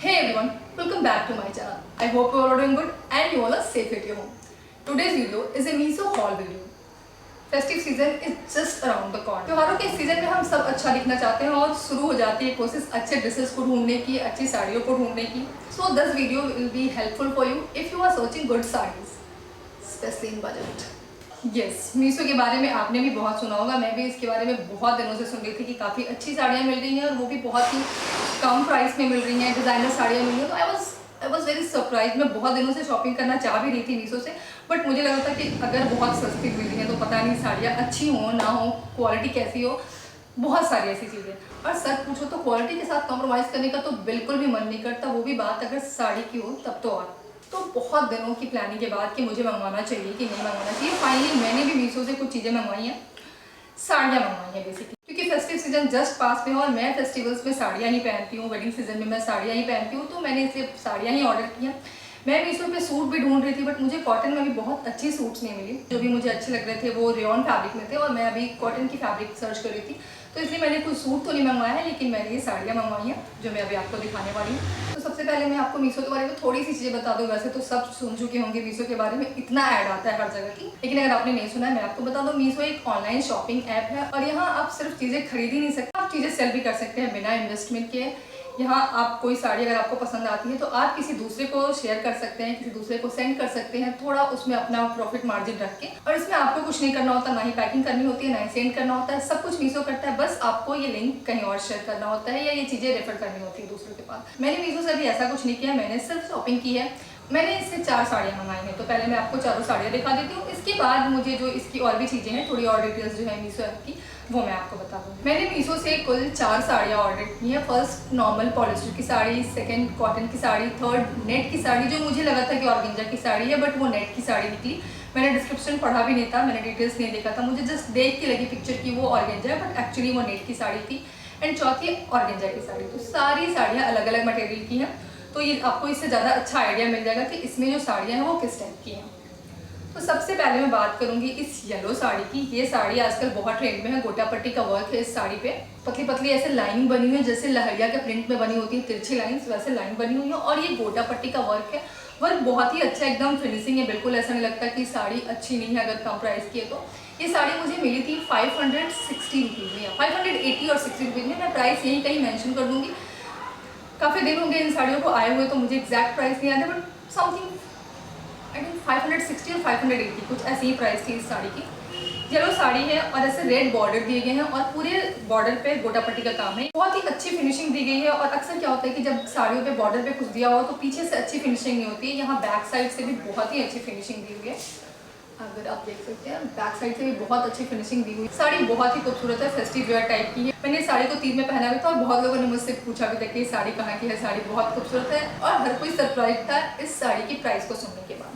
Hey everyone, welcome back to my channel. I hope you all are doing good and you all are safe at your home. Today's video is a Miso haul video. Festive season is just around the corner. त्योहारों के season में हम सब अच्छा दिखना चाहते हैं और शुरू हो जाती है कोशिश अच्छे ड्रेसेस को ढूंढने की, अच्छी साड़ियों को ढूंढने की. So this video will be helpful for you if you are searching good sarees, especially in budget. Yes Meesho के बारे में आपने भी बहुत सुना होगा. मैं भी इसके बारे में बहुत दिनों से सुन रही थी कि काफ़ी अच्छी साड़ियाँ मिल रही हैं और वो भी बहुत ही कम प्राइस में मिल रही हैं, डिज़ाइनर साड़ियाँ मिल रही हैं. तो आई वॉज वेरी सरप्राइज. मैं बहुत दिनों से शॉपिंग करना चाह भी रही थी मीशो से, बट मुझे लगा था कि अगर बहुत सस्ती मिल रही हैं तो पता नहीं साड़ियाँ अच्छी हों ना हो, क्वालिटी कैसी हो, बहुत सारी ऐसी चीज़ें. और सच पूछो तो क्वालिटी के साथ कॉम्प्रोमाइज़ करने का तो बिल्कुल भी मन नहीं करता, वो भी बात अगर साड़ी की हो तब तो. और तो बहुत दिनों की प्लानिंग के बाद कि मुझे मंगवाना चाहिए कि नहीं मंगवाना चाहिए, फाइनली मैंने भी मीशो से कुछ चीज़ें मंगवाई हैं, साड़ियाँ मंगवाई हैं बेसिकली. क्योंकि फेस्टिव सीजन जस्ट पास में है और मैं फेस्टिवल्स में साड़ियाँ ही पहनती हूँ, वेडिंग सीजन में मैं साड़ियाँ ही पहनती हूँ, तो मैंने इसलिए साड़ियाँ ही ऑर्डर की हैं. मैं मीशो पे सूट भी ढूंढ रही थी बट मुझे कॉटन में भी बहुत अच्छी सूट्स नहीं मिली. जो भी मुझे अच्छे लग रहे थे वो रेयॉन फैब्रिक में थे और मैं अभी कॉटन की फैब्रिक सर्च कर रही थी, तो इसलिए मैंने कोई सूट तो नहीं मंगवाया है, लेकिन मैंने ये साड़ियाँ मंगवाई हैं जो मैं अभी आपको दिखाने वाली हूँ. तो सबसे पहले मैं आपको मीशो के बारे में थोड़ी सी चीज़ें बता दूँ. वैसे तो सब सुन चुके होंगे मीशो के बारे में, इतना ऐड आता है हर जगह की, लेकिन अगर आपने नहीं सुना है मैं आपको बता दूँ. मीशो एक ऑनलाइन शॉपिंग ऐप है और यहाँ आप सिर्फ चीज़ें खरीद ही नहीं सकते, आप चीज़ें सेल भी कर सकते हैं बिना इन्वेस्टमेंट के. यहाँ आप कोई साड़ी अगर आपको पसंद आती है तो आप किसी दूसरे को शेयर कर सकते हैं, किसी दूसरे को सेंड कर सकते हैं, थोड़ा उसमें अपना प्रॉफिट मार्जिन रख के. और इसमें आपको कुछ नहीं करना होता, ना ही पैकिंग करनी होती है, ना ही सेंड करना होता है, सब कुछ मीशो करता है. बस आपको ये लिंक कहीं और शेयर करना होता है या ये चीज़ें रेफर करनी होती है दूसरों के पास. मैंने मीशो से अभी ऐसा कुछ नहीं किया, मैंने सिर्फ शॉपिंग की है. मैंने इससे 4 साड़ियाँ मंगाई हैं, तो पहले मैं आपको चारों साड़ियाँ दिखा देती हूँ. इसके बाद मुझे जो इसकी और भी चीज़ें हैं, थोड़ी और डिटेल्स जो है मीशो ऐप की, वो मैं आपको बता दूँ. मैंने मीशो से कुल 4 साड़ियाँ ऑर्डर की हैं. फर्स्ट नॉर्मल पॉलिस्टर की साड़ी, सेकंड कॉटन की साड़ी, थर्ड नेट की साड़ी, जो मुझे लगा था कि ऑर्गेंजा की साड़ी है बट वो नेट की साड़ी निकली. मैंने डिस्क्रिप्शन पढ़ा भी नहीं था, मैंने डिटेल्स नहीं देखा था, मुझे जस्ट देख के लगी पिक्चर की वो ऑर्गेंजा है बट एक्चुअली वो नेट की साड़ी थी. एंड चौथी ऑर्गेंजा की साड़ी. तो सारी साड़ियाँ अलग अलग मटेरियल की हैं, तो ये आपको इससे ज़्यादा अच्छा आइडिया मिल जाएगा कि इसमें जो साड़ियाँ हैं वो किस टाइप की हैं. तो सबसे पहले मैं बात करूंगी इस येलो साड़ी की. ये साड़ी आजकल बहुत ट्रेंड में है, गोटा पट्टी का वर्क है इस साड़ी पे. पतली पतली ऐसे लाइनिंग बनी हुई है, जैसे लहरिया के प्रिंट में बनी होती है तिरछी लाइंस, वैसे लाइन बनी हुई है. और ये गोटा पट्टी का वर्क है, वर्क बहुत ही अच्छा, एकदम फिनिशिंग है, बिल्कुल ऐसा नहीं लगता कि साड़ी अच्छी नहीं है अगर कम प्राइस की है तो. ये साड़ी मुझे मिली थी 560 रुपीज़ में, या 580 और 60 रुपीज़ में. मैं प्राइस यहीं कहीं मैंशन कर दूँगी. काफ़ी दिन हो गए इन साड़ियों को आए हुए, तो मुझे एग्जैक्ट प्राइस नहीं आता, बट समथिंग आई थिंक 560 और 580 कुछ ऐसी ही प्राइस थी इस साड़ी की. येलो साड़ी है और ऐसे रेड बॉर्डर दिए गए हैं और पूरे बॉर्डर पे गोटा पट्टी का काम है. बहुत ही अच्छी फिनिशिंग दी गई है. और अक्सर क्या होता है कि जब साड़ियों पे बॉर्डर पे कुछ दिया हुआ तो पीछे से अच्छी फिनिशिंग नहीं होती है. यहाँ बैक साइड से भी बहुत ही अच्छी फिनिशिंग दी हुई है, अगर आप देख सकते हैं बैक साइड से भी बहुत अच्छी फिनिशिंग दी हुई. साड़ी बहुत ही खूबसूरत है, फेस्टिव वेयर टाइप की है. मैंने इस साड़ी को तीज में पहना भी था और बहुत लोगों ने मुझसे पूछा भी था कि ये साड़ी कहाँ की है. साड़ी बहुत खूबसूरत है और हर कोई सरप्राइज था इस साड़ी की प्राइस को सुनने के बाद.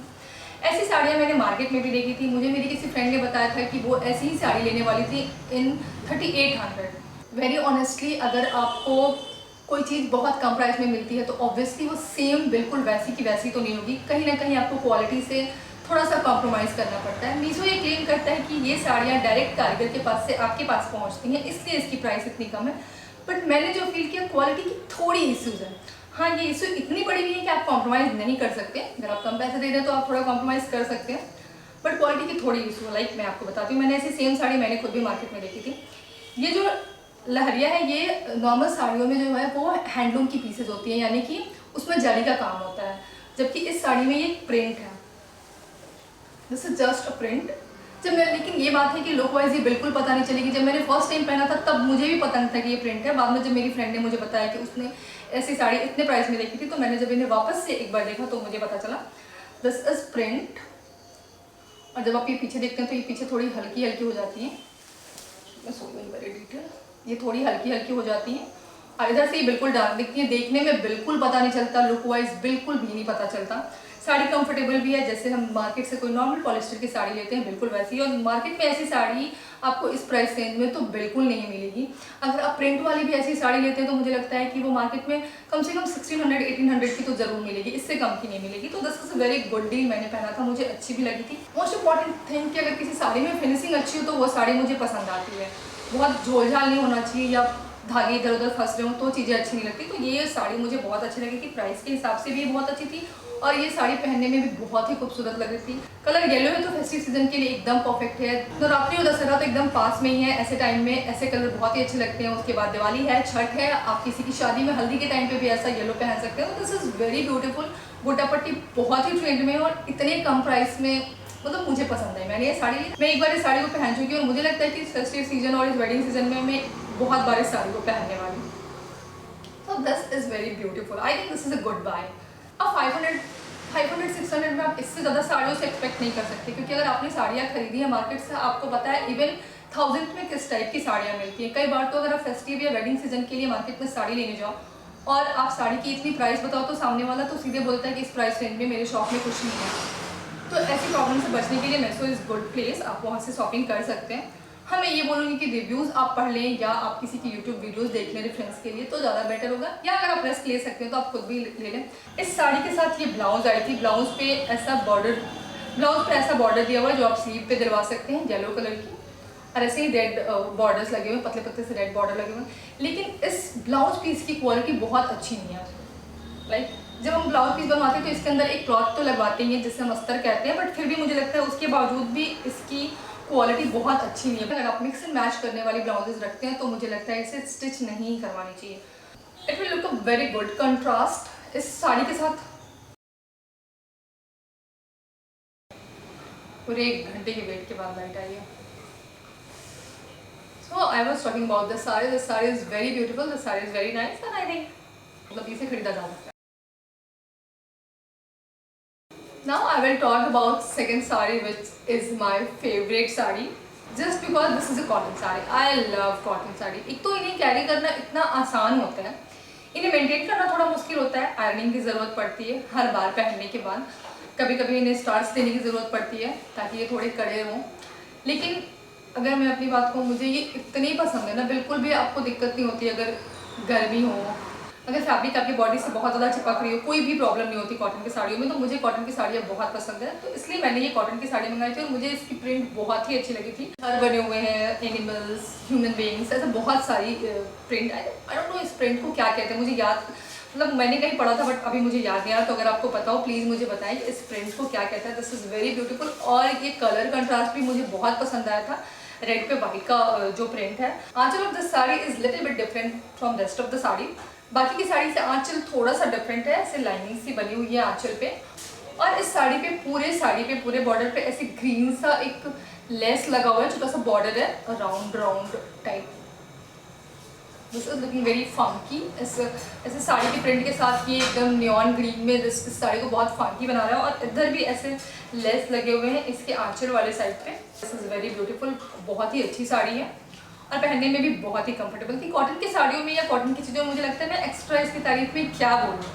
ऐसी साड़ियाँ मैंने मार्केट में भी देखी थी. मुझे मेरी किसी फ्रेंड ने बताया था कि वो ऐसी ही साड़ी लेने वाली थी इन 3800. वेरी ऑनेस्टली अगर आपको कोई चीज़ बहुत कम प्राइस में मिलती है तो ऑब्वियसली वो सेम बिल्कुल वैसी की वैसी तो नहीं होगी, कहीं ना कहीं आपको क्वालिटी से थोड़ा सा कॉम्प्रोमाइज़ करना पड़ता है. मीशो ये क्लेम करता है कि ये साड़ियाँ डायरेक्ट कारीगर के पास से आपके पास पहुँचती हैं, इसलिए इसकी प्राइस इतनी कम है. बट मैंने जो फील किया क्वालिटी की थोड़ी इश्यूज़ है. हाँ, ये इशू इतनी बड़ी नहीं है कि आप कॉम्प्रोमाइज़ नहीं कर सकते. अगर आप कम पैसे दे रहे हैं तो आप थोड़ा कॉम्प्रोमाइज़ कर सकते हैं, बट क्वालिटी की थोड़ी इशू है. लाइक मैं आपको बताती हूँ, मैंने ऐसी सेम साड़ी मैंने खुद भी मार्केट में देखी थी. ये जो लहरिया है ये नॉर्मल साड़ियों में जो है वो हैंडलूम की पीसेज होती हैं, यानी कि उसमें जरी का काम होता है, जबकि इस साड़ी में ये प्रिंट है. This is just a print. लेकिन ये बात है कि लुक वाइज ये बिल्कुल पता नहीं चलेगी. जब मैंने फर्स्ट टाइम पहना था तब मुझे भी पता नहीं था कि ये प्रिंट है. बाद में जब मेरी फ्रेंड ने मुझे बताया कि उसने ऐसी साड़ी इतने प्राइस में देखी थी, तो मैंने जब इन्हें वापस से एक बार देखा तो मुझे पता चला दिस इज प्रिंट. और जब आप ये पीछे देखते हैं तो ये पीछे थोड़ी हल्की हल्की हो जाती है. मैं सो गई वेरी डिटेल. ये थोड़ी हल्की हल्की हो जाती है और इधर से ये बिल्कुल डार्क दिखती है. देखने में बिल्कुल पता नहीं चलता, लुक वाइज बिल्कुल भी नहीं पता चलता. साड़ी कंफर्टेबल भी है, जैसे हम मार्केट से कोई नॉर्मल पॉलिस्टर की साड़ी लेते हैं बिल्कुल वैसी. और मार्केट में ऐसी साड़ी आपको इस प्राइस रेंज में तो बिल्कुल नहीं मिलेगी. अगर आप प्रिंट वाली भी ऐसी साड़ी लेते हैं तो मुझे लगता है कि वो मार्केट में कम से कम 1600-1800 की तो ज़रूर मिलेगी, इससे कम की नहीं मिलेगी. तो this is a very good deal. मैंने पहना था, मुझे अच्छी भी लगी थी. मोस्ट इंपॉर्टेंट थिंग कि अगर किसी साड़ी में फिनिशिंग अच्छी हो तो वो साड़ी मुझे पसंद आती है. बहुत झोलझाल नहीं होना चाहिए या धागे इधर उधर फंस रहे हो तो चीज़ें अच्छी नहीं लगती। तो ये साड़ी मुझे बहुत अच्छी लगी थी, प्राइस के हिसाब से भी बहुत अच्छी थी और ये साड़ी पहनने में भी बहुत ही खूबसूरत लग रही थी। कलर येलो है तो फेस्टिव सीजन के लिए एकदम परफेक्ट है। नवरात्रि और दशहरा तो एकदम पास में ही है, ऐसे टाइम में ऐसे कलर बहुत ही अच्छे लगते हैं। उसके बाद दिवाली है, छठ है, आप किसी की शादी में हल्दी के टाइम पे भी ऐसा येलो पहन सकते हो। This is very beautiful. गोटापट्टी बहुत ही ट्रेंड में है और इतने कम प्राइस में, मतलब मुझे पसंद है। मैंने ये साड़ी मैं एक बार इस साड़ी को पहन चुकी हूँ और मुझे लगता है कि इस फेस्टिव सीजन और इस वेडिंग सीजन में मैं बहुत बार इस साड़ी को पहनने वाली हूँ। So this is very beautiful. I think this is a good buy. अब 500-600 में आप इससे ज़्यादा साड़ियों से एक्सपेक्ट नहीं कर सकते, क्योंकि अगर आपने साड़ियाँ खरीदी है मार्केट से, आपको पता है इवन 1000 में किस टाइप की साड़ियाँ मिलती हैं। कई बार तो अगर आप फेस्टिव या वेडिंग सीजन के लिए मार्केट में साड़ी लेने जाओ और आप साड़ी की इतनी प्राइस बताओ तो सामने वाला तो सीधे बोलता है कि इस प्राइस रेंज में मेरे शॉप में कुछ नहीं है। तो ऐसी प्रॉब्लम से बचने के लिए मीशो इज़ गुड प्लेस, आप वहाँ से शॉपिंग कर सकते हैं। हाँ, मैं ये बोलूँगी कि रिव्यूज़ आप पढ़ लें या आप किसी की यूट्यूब वीडियोस देख लें रेफरेंस के लिए तो ज़्यादा बेटर होगा, या अगर आप रिस्क ले सकते हैं तो आप खुद भी ले लें। इस साड़ी के साथ ये ब्लाउज आई थी, ब्लाउज पे ऐसा बॉर्डर दिया हुआ है जो आप स्लीव पे दिलवा सकते हैं येलो कलर की, और ऐसे ही रेड बॉर्डर्स लगे हुए हैं, पतले पतले से रेड बॉर्डर लगे हुए हैं। लेकिन इस ब्लाउज पीस की क्वालिटी बहुत अच्छी नहीं है। लाइक जब हम ब्लाउज पीस बनवाते हैं तो इसके अंदर एक क्लॉथ तो लगवाते ही हैं जिससे हम अस्तर कहते हैं, बट फिर भी मुझे लगता है उसके बावजूद भी इसकी क्वालिटी बहुत अच्छी नहीं है। अगर आप मिक्स एंड मैच करने वाली ब्लाउजेस रखते हैं तो मुझे लगता है इसे स्टिच नहीं करवानी चाहिए। It will look a very good contrast इस साड़ी के साथ। पूरे 1 घंटे के वेट के बाद लाइट आई है। So I was talking about this sari is very beautiful, this sari is very nice and I think मतलब इसे खरीदा जा सकता है। Now I will talk about second sari, which is my favorite sari, just because this is a cotton sari. I love cotton sari. एक तो इन्हें carry करना इतना आसान होता है, इन्हें मेंटेन करना थोड़ा मुश्किल होता है। आयरनिंग की ज़रूरत पड़ती है हर बार पहनने के बाद, कभी कभी इन्हें स्टार्च देने की ज़रूरत पड़ती है ताकि ये थोड़े कड़े हों। लेकिन अगर मैं अपनी बात कहूँ, मुझे ये इतनी पसंद है ना, बिल्कुल भी आपको दिक्कत नहीं होती। अगर गर्मी हो, अगर फैब्रिक आपकी बॉडी से बहुत ज़्यादा चिपक रही हो, कोई भी प्रॉब्लम नहीं होती कॉटन की साड़ियों में। तो मुझे कॉटन की साड़ियाँ बहुत पसंद है, तो इसलिए मैंने ये कॉटन की साड़ी मंगाई थी और मुझे इसकी प्रिंट बहुत ही अच्छी लगी थी। घर बने हुए हैं, एनिमल्स, ह्यूमन बीइंग्स, ऐसे बहुत सारी प्रिंट। आई डोंट नो इस प्रिंट को क्या कहते हैं, मुझे याद, मतलब मैंने कहीं पढ़ा था बट अभी मुझे याद नहीं आ रहा। तो अगर आपको पता हो प्लीज़ मुझे बताएं कि इस प्रिंट को क्या कहता है। दिस इज़ वेरी ब्यूटीफुल और ये कलर कंट्रास्ट भी मुझे बहुत पसंद आया था, रेड पे वाइट का जो प्रिंट है। Aanchal of this sari is little bit different from rest of the sari. बाकी की साड़ी से आंचल थोड़ा सा डिफरेंट है, ऐसे लाइनिंग सी बनी हुई है आंचल पे। और इस साड़ी पे पूरे बॉर्डर पे ऐसे ग्रीन सा एक लेस लगा हुआ है, छोटा सा बॉर्डर है round type. This is looking very funky. ऐसे साड़ी के प्रिंट के साथ ये एकदम नियॉन ग्रीन में इस साड़ी को बहुत फंकी बना रहा है। और इधर भी ऐसे लेस लगे हुए हैं इसके आंचल वाले साइड पे। दिस इज़ वेरी ब्यूटीफुल, बहुत ही अच्छी साड़ी है और पहनने में भी बहुत ही कंफर्टेबल थी। कॉटन की साड़ियों में या कॉटन की चीज़ों में मुझे लगता है मैं एक्स्ट्रा इसकी तारीफ में क्या बोलूँ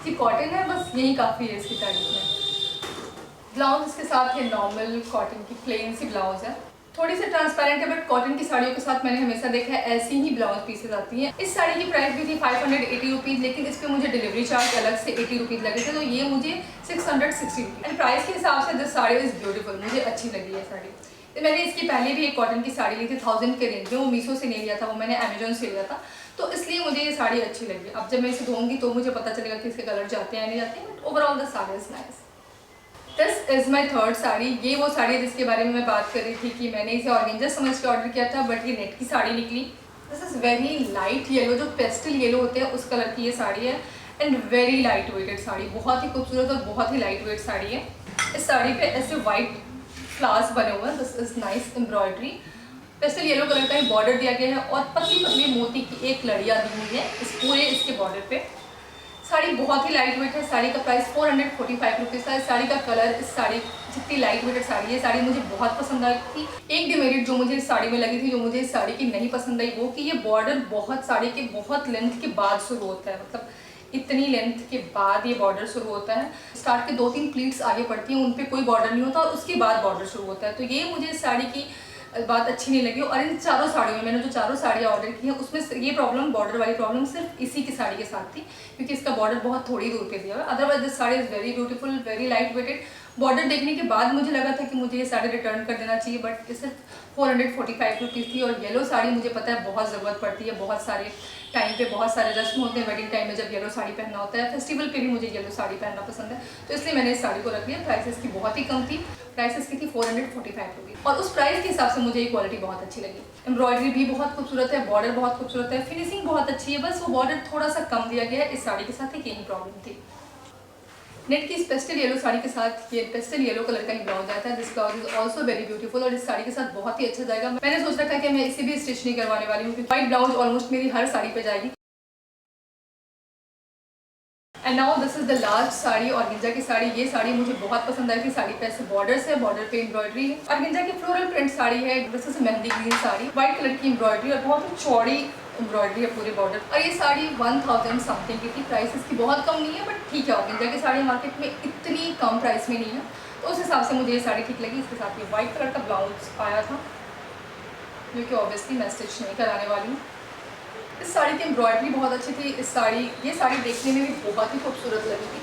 कि कॉटन है, बस यही काफ़ी है इसकी तारीफ में। ब्लाउज इसके साथ ये नॉर्मल कॉटन की प्लेन सी ब्लाउज है, थोड़ी सी ट्रांसपेरेंट है, बट कॉटन की साड़ियों के साथ मैंने हमेशा देखा है ऐसी ही ब्लाउज पीसेज आती हैं। इस साड़ी की प्राइस भी थी 580 रुपीज़, लेकिन इस पर मुझे डिलीवरी चार्ज अलग से 80 रुपीज़ लगे थे, तो ये मुझे 660 रुपीज़। एंड प्राइस के हिसाब से दिस साड़ी इज़ ब्यूटीफुल, मुझे अच्छी लगी है साड़ी। तो मैंने इसकी पहले भी एक कॉटन की साड़ी ली थी 1000 के रेंज में, वो मीशो से नहीं लिया था, वो मैंने अमेजोन से लिया था, तो इसलिए मुझे ये साड़ी अच्छी लगी। अब जब मैं इसे धोऊंगी तो मुझे पता चलेगा कि इसके कलर जाते हैं या नहीं जाते हैं, but overall the sari is nice. This is my third sari. ये वो साड़ी है जिसके बारे में मैं बात कर रही थी कि मैंने इसे ऑर्गेंजा समझ के ऑर्डर किया था, बट ये नेट की साड़ी निकली। This is very light yellow, जो पेस्टल येलो होते हैं उस कलर की ये साड़ी है, and very light weighted sari, बहुत ही खूबसूरत और बहुत ही लाइट वेट साड़ी है। इस साड़ी पे ऐसे वाइट फ्लावर्स बने हुए हैं, this is nice embroidery. Pastel yellow colour का ही बॉर्डर दिया गया है और पतली पतली मोती की एक लड़ियाँ दी हुई है इस पूरे इसके बॉर्डर पे। साड़ी बहुत ही लाइट वेट है, साड़ी का प्राइस 445 रुपीज़ था। इस साड़ी का कलर, इस साड़ी जितनी लाइट वेटेड साड़ी है, साड़ी मुझे बहुत पसंद आई थी। एक डिमेरिट जो मुझे इस साड़ी में लगी थी, जो मुझे इस साड़ी की नहीं पसंद आई, वो कि ये बॉर्डर बहुत साड़ी के बहुत लेंथ के बाद शुरू होता है, मतलब इतनी लेंथ के बाद ये बॉर्डर शुरू होता है। स्टार्ट के 2-3 प्लीट्स आगे पड़ती हैं, उन पर कोई बॉर्डर नहीं होता और उसके बाद बॉर्डर शुरू होता है, तो ये मुझे इस साड़ी की बात अच्छी नहीं लगी। और इन चारों साड़ियों में, मैंने जो चारों साड़ियाँ ऑर्डर की हैं उसमें ये प्रॉब्लम, बॉर्डर वाली प्रॉब्लम सिर्फ इसी की साड़ी के साथ थी, क्योंकि इसका बॉर्डर बहुत थोड़ी दूर पे दिया हुआ है। Otherwise this sari is very beautiful, very light weighted, border देखने के बाद मुझे लगा था कि मुझे ये साड़ी रिटर्न कर देना चाहिए, बट ये सिर्फ 445 रुपीज़ थी। और येलो साड़ी मुझे पता है बहुत ज़रूरत पड़ती है, बहुत सारे टाइम पे बहुत सारे रस्म होते हैं वेडिंग टाइम में जब येलो साड़ी पहनना होता है। फेस्टिवल पे भी मुझे येलो साड़ी पहनना पसंद है, तो इसलिए मैंने इस साड़ी को रख लिया। प्राइस इसकी बहुत ही कम थी, प्राइस इसकी थी 445 रुपीज़, और उस प्राइस के हिसाब से मुझे ये क्वालिटी बहुत अच्छी लगी। एम्ब्रॉयडरी भी बहुत खूबसूरत है, बॉर्डर बहुत खूबसूरत है, फिनिशिंग बहुत अच्छी है, बस वो बॉर्डर थोड़ा सा कम दिया गया है। इस साड़ी के साथ एक यही प्रॉब्लम थी। नेट की इस पेस्टल येलो साड़ी के साथ ये पेस्टल येलो कलर का ही ब्लाउज आता है। This blouse is also very beautiful, और इस साड़ी के साथ बहुत ही अच्छा जाएगा। मैंने सोच रखा है कि मैं इसे भी स्टिच नहीं करवाने वाली हूँ, क्योंकि व्हाइट ब्लाउज ऑलमोस्ट मेरी हर साड़ी पे जाएगी। And now this is the last sari, organza की साड़ी। ये साड़ी मुझे बहुत पसंद आई थी। साड़ी पे ऐसे बॉर्डर्स है, बॉर्डर पे एम्ब्रॉयडरी है। ऑर्गेंजा की फ्लोरल प्रिंट साड़ी है। This is mehndi green sari, white colour की एम्ब्रॉयडरी और बहुत ही चौड़ी एम्ब्रॉयडरी है पूरे बॉर्डर। और ये साड़ी 1000 समथिंग की थी। प्राइस इसकी बहुत कम नहीं है, बट ठीक है, ऑर्गेंजा की साड़ी मार्केट में इतनी कम प्राइस में नहीं है, तो उस हिसाब से मुझे ये साड़ी ठीक लगी। इसके साथ ये व्हाइट कलर का ब्लाउज आया था, जो कि ऑब्वियसली मैं स्टिच नहीं कराने वाली हूँ। इस साड़ी की एम्ब्रॉयडरी बहुत अच्छी थी। ये साड़ी देखने में भी बहुत ही खूबसूरत लगी थी,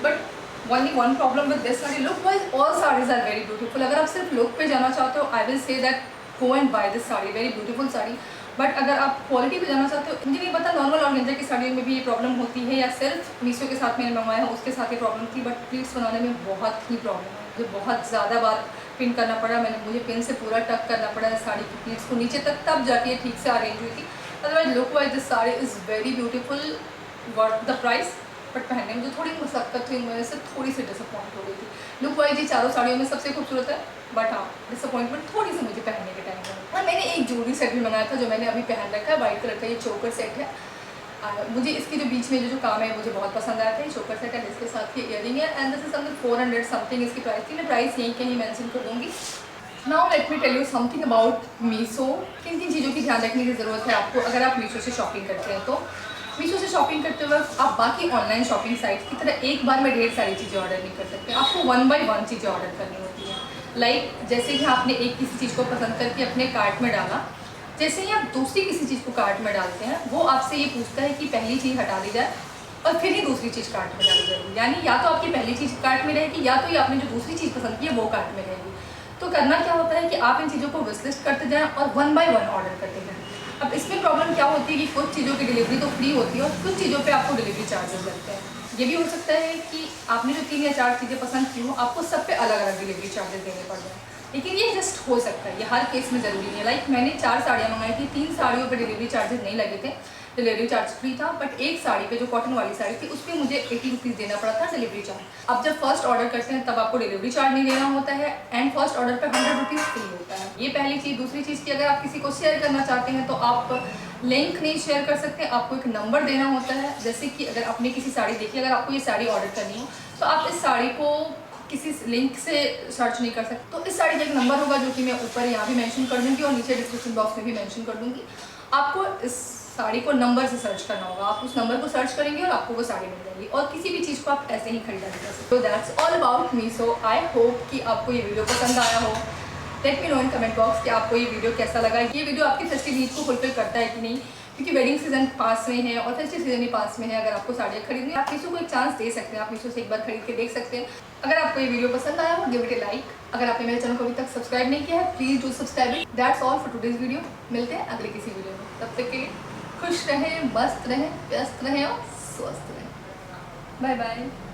but only one problem with this sari, look wise all saris are very beautiful. अगर आप सिर्फ लुक पे जाना चाहते हो, I will say that go and buy this sari, very beautiful sari. But अगर आप क्वालिटी पे जाना चाहते हो, मुझे नहीं पता नॉर्मल ऑर्गेंजा की साड़ियों में भी ये प्रॉब्लम होती है या सिर्फ मीशो के साथ मैंने मंगवाया है उसके साथ ये प्रॉब्लम थी, बट प्लीट्स बनाने में बहुत ही प्रॉब्लम है। मुझे बहुत ज़्यादा बार पिन करना पड़ा, मुझे पिन से पूरा टक करना पड़ा है साड़ी की प्लीट्स को नीचे तक, तब जाके ठीक से अरेंज हुई थी। Otherwise look wise this sari is very beautiful, worth the price. But पहनने में जो थोड़ी मशक्क़त हुई, मुझे से थोड़ी सी डिसअपॉइंट हो गई थी। लुक वाइज ये चारों साड़ियों में सबसे खूबसूरत है, बट हाँ डिसअपॉइंटमेंट थोड़ी सी मुझे पहनने के टाइम में। हाँ, मैंने एक ज्वेलरी सेट भी मंगाया था जो मैंने अभी पहन रखा है, वाइट कलर का ये चोकर सेट है। मुझे इसके जो बीच में जो काम है मुझे बहुत पसंद आया था। ये चोकर सेट है, इसके साथ ये इयरिंग है, and this is something 400 something इसकी प्राइस थी। मैं प्राइस यहीं कहीं मेंशन कर दूँगी। Now let me tell you something about Meesho. किन किन चीज़ों की ध्यान रखने की ज़रूरत है आपको अगर आप मीशो से शॉपिंग करते हैं। तो मीशो से शॉपिंग करते वक्त आप बाकी ऑनलाइन शॉपिंग साइट्स की तरह एक बार में ढेर सारी चीज़ें ऑर्डर नहीं कर सकते। आपको 1 by 1 चीज़ें ऑर्डर करनी होती हैं। लाइक जैसे कि आपने एक किसी चीज़ को पसंद करके अपने कार्ट में डाला, जैसे ही आप दूसरी किसी चीज़ को कार्ट में डालते हैं, वो आपसे ये पूछता है कि पहली चीज़ हटा दी जाए और फिर ही दूसरी चीज़ कार्ट में डाली जाएगी। यानी या तो आपकी पहली चीज़ कार्ट में रहेगी, या तो ये आपने जो दूसरी चीज़ पसंद की है वो कार्ट में रहेगी। तो करना क्या होता है कि आप इन चीज़ों को विश लिस्ट करते जाएं और 1 by 1 ऑर्डर करते जाएं। अब इसमें प्रॉब्लम क्या होती है कि कुछ चीज़ों की डिलीवरी तो फ्री होती है और कुछ चीज़ों पे आपको डिलीवरी चार्जेस लगते हैं। ये भी हो सकता है कि आपने जो 3 या 4 चीज़ें पसंद की हो, आपको सब पे अलग अलग डिलीवरी चार्जेस देने पड़ जाए, लेकिन ये जस्ट हो सकता है, ये हर केस में ज़रूरी नहीं है। लाइक मैंने 4 साड़ियाँ मंगाई थी, 3 साड़ियों पर डिलीवरी चार्जेस नहीं लगे थे, डिलीवरी चार्ज फ्री था, बट एक साड़ी पे जो कॉटन वाली साड़ी थी उस पर मुझे 80 रुपीज़ देना पड़ा था डिलीवरी चार्ज। अब जब फर्स्ट ऑर्डर करते हैं तब आपको डिलीवरी चार्ज नहीं देना होता है, एंड फर्स्ट ऑर्डर पे 100 रुपीज़ फ्री होता है। ये पहली चीज़। दूसरी चीज़ की अगर आप किसी को शेयर करना चाहते हैं तो आप लिंक नहीं शेयर कर सकते, आपको एक नंबर देना होता है। जैसे कि अगर आपने किसी साड़ी देखी, अगर आपको ये साड़ी ऑर्डर करनी हो तो आप इस साड़ी को किसी लिंक से सर्च नहीं कर सकते। तो इस साड़ी का एक नंबर होगा जो कि मैं ऊपर यहाँ भी मेंशन कर दूँगी और नीचे डिस्क्रिप्शन बॉक्स में भी मेंशन कर दूँगी। आपको इस साड़ी को नंबर से सर्च करना होगा, आप उस नंबर को सर्च करेंगे और आपको वो साड़ी मिल जाएगी, और किसी भी चीज़ को आप ऐसे ही खरीदा कर सकते हो। तो that's all about Meesho. I hope कि आपको ये वीडियो पसंद आया हो। Let me know in comment box कि आपको ये वीडियो कैसा लगा। ये वीडियो आपकी फेस्टिव नीड को फुलफिल करता है कि नहीं, क्योंकि वेडिंग सीजन पास में है और फेस्टिव सीजन भी पास में है। अगर आपको साड़ियाँ खरीदनी है, आप मीशो को एक चांस दे सकते हैं, आप मीशो से एक बार खरीद के देख सकते हैं। अगर आपको ये वीडियो पसंद आया हो, गिव इट ए लाइक। अगर आपने मेरे चैनल को अभी तक सब्सक्राइब नहीं किया है, please do subscribe it. That's all for today's video. मिलते हैं अगले किसी वीडियो में, तब तक के लिए खुश रहें, मस्त रहें, व्यस्त रहें और स्वस्थ रहें। Bye bye.